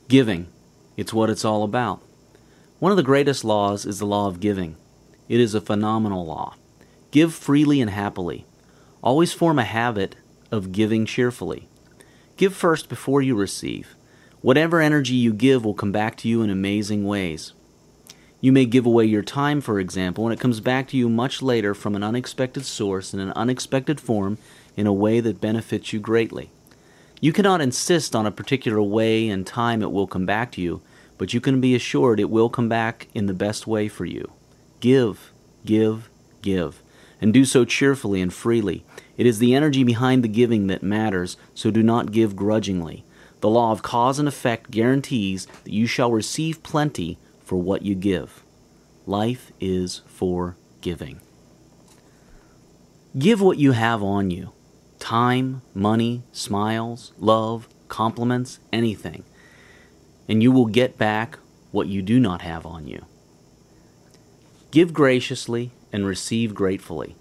Giving. It's what it's all about. One of the greatest laws is the law of giving. It is a phenomenal law. Give freely and happily. Always form a habit of giving cheerfully. Give first before you receive. Whatever energy you give will come back to you in amazing ways. You may give away your time, for example, and it comes back to you much later from an unexpected source in an unexpected form in a way that benefits you greatly. You cannot insist on a particular way and time it will come back to you, but you can be assured it will come back in the best way for you. Give, give, give, and do so cheerfully and freely. It is the energy behind the giving that matters, so do not give grudgingly. The law of cause and effect guarantees that you shall receive plenty for what you give. Life is for giving. Give what you have on you. Time, money, smiles, love, compliments, anything. And you will get back what you do not have on you. Give graciously and receive gratefully.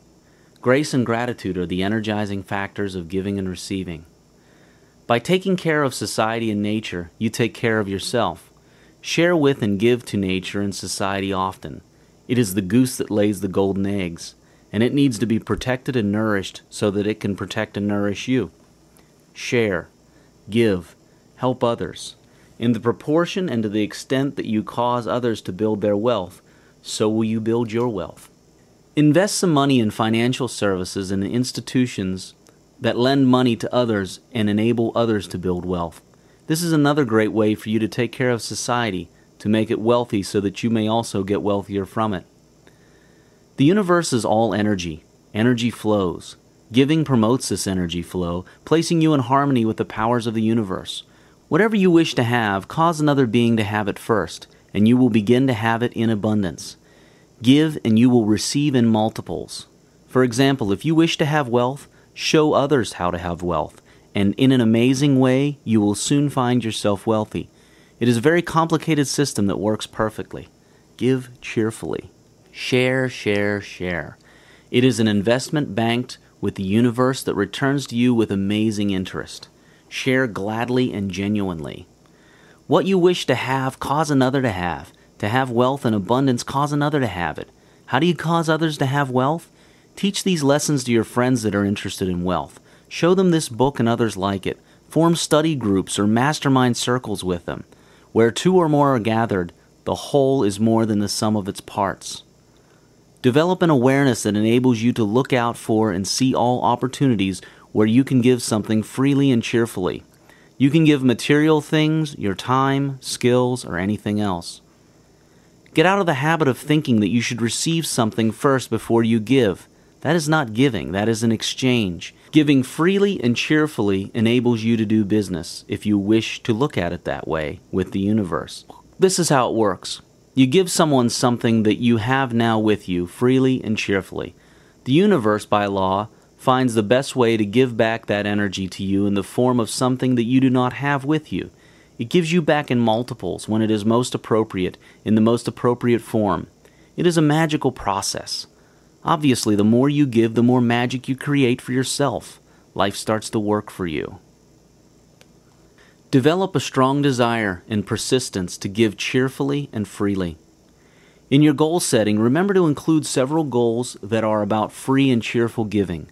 Grace and gratitude are the energizing factors of giving and receiving. By taking care of society and nature, you take care of yourself. Share with and give to nature and society often. It is the goose that lays the golden eggs, and it needs to be protected and nourished so that it can protect and nourish you. Share, give, help others. In the proportion and to the extent that you cause others to build their wealth, so will you build your wealth. Invest some money in financial services and in institutions that lend money to others and enable others to build wealth. This is another great way for you to take care of society, to make it wealthy so that you may also get wealthier from it. The universe is all energy. Energy flows. Giving promotes this energy flow, placing you in harmony with the powers of the universe. Whatever you wish to have, cause another being to have it first, and you will begin to have it in abundance. Give and you will receive in multiples. For example, if you wish to have wealth, show others how to have wealth, and in an amazing way, you will soon find yourself wealthy. It is a very complicated system that works perfectly. Give cheerfully. Share, share, share. It is an investment banked with the universe that returns to you with amazing interest. Share gladly and genuinely. What you wish to have, cause another to have. To have wealth and abundance, cause another to have it. How do you cause others to have wealth? Teach these lessons to your friends that are interested in wealth. Show them this book and others like it. Form study groups or mastermind circles with them. Where two or more are gathered, the whole is more than the sum of its parts. Develop an awareness that enables you to look out for and see all opportunities where you can give something freely and cheerfully. You can give material things, your time, skills, or anything else. Get out of the habit of thinking that you should receive something first before you give. That is not giving, that is an exchange. Giving freely and cheerfully enables you to do business, if you wish to look at it that way, with the universe. This is how it works. You give someone something that you have now with you, freely and cheerfully. The universe, by law, finds the best way to give back that energy to you in the form of something that you do not have with you. It gives you back in multiples when it is most appropriate, in the most appropriate form. It is a magical process. Obviously, the more you give, the more magic you create for yourself. Life starts to work for you. Develop a strong desire and persistence to give cheerfully and freely. In your goal setting, remember to include several goals that are about free and cheerful giving.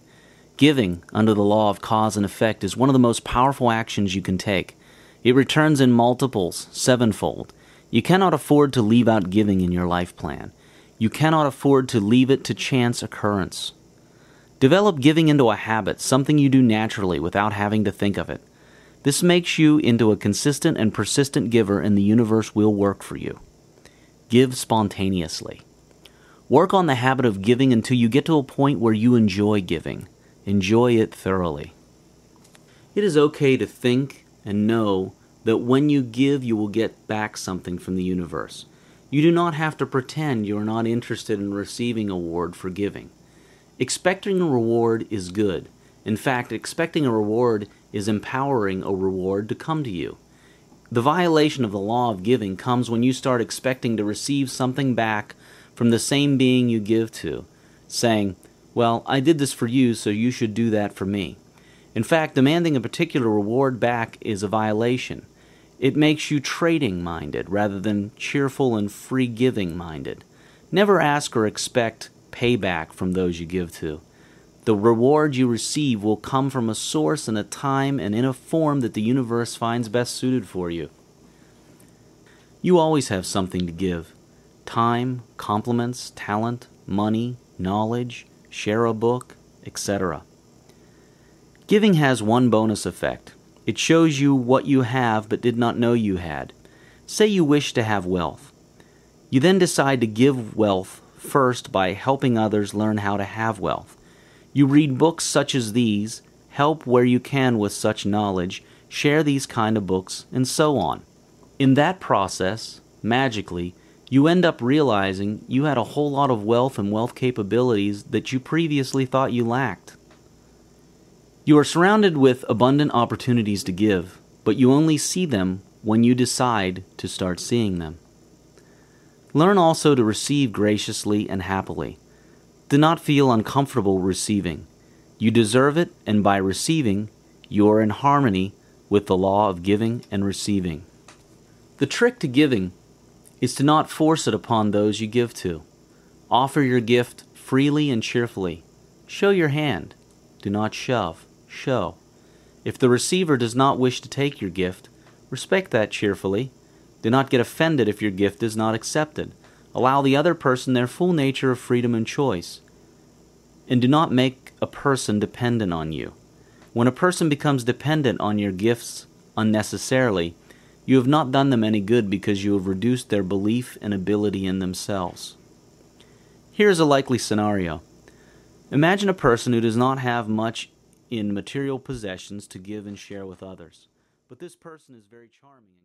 Giving, under the law of cause and effect, is one of the most powerful actions you can take. It returns in multiples, sevenfold. You cannot afford to leave out giving in your life plan. You cannot afford to leave it to chance occurrence. Develop giving into a habit, something you do naturally without having to think of it. This makes you into a consistent and persistent giver, and the universe will work for you. Give spontaneously. Work on the habit of giving until you get to a point where you enjoy giving. Enjoy it thoroughly. It is okay to think and know that when you give, you will get back something from the universe. You do not have to pretend you are not interested in receiving a reward for giving. Expecting a reward is good. In fact, expecting a reward is empowering a reward to come to you. The violation of the law of giving comes when you start expecting to receive something back from the same being you give to, saying, "Well, I did this for you, so you should do that for me." In fact, demanding a particular reward back is a violation. It makes you trading-minded rather than cheerful and free-giving-minded. Never ask or expect payback from those you give to. The reward you receive will come from a source and a time and in a form that the universe finds best suited for you. You always have something to give. Time, compliments, talent, money, knowledge, share a book, etc. Giving has one bonus effect. It shows you what you have but did not know you had. Say you wish to have wealth. You then decide to give wealth first by helping others learn how to have wealth. You read books such as these, help where you can with such knowledge, share these kind of books, and so on. In that process, magically, you end up realizing you had a whole lot of wealth and wealth capabilities that you previously thought you lacked. You are surrounded with abundant opportunities to give, but you only see them when you decide to start seeing them. Learn also to receive graciously and happily. Do not feel uncomfortable receiving. You deserve it, and by receiving, you are in harmony with the law of giving and receiving. The trick to giving is to not force it upon those you give to. Offer your gift freely and cheerfully. Show your hand. Do not shove. Show. If the receiver does not wish to take your gift, respect that cheerfully. Do not get offended if your gift is not accepted. Allow the other person their full nature of freedom and choice. And do not make a person dependent on you. When a person becomes dependent on your gifts unnecessarily, you have not done them any good because you have reduced their belief and ability in themselves. Here is a likely scenario. Imagine a person who does not have much in material possessions to give and share with others, but this person is very charming.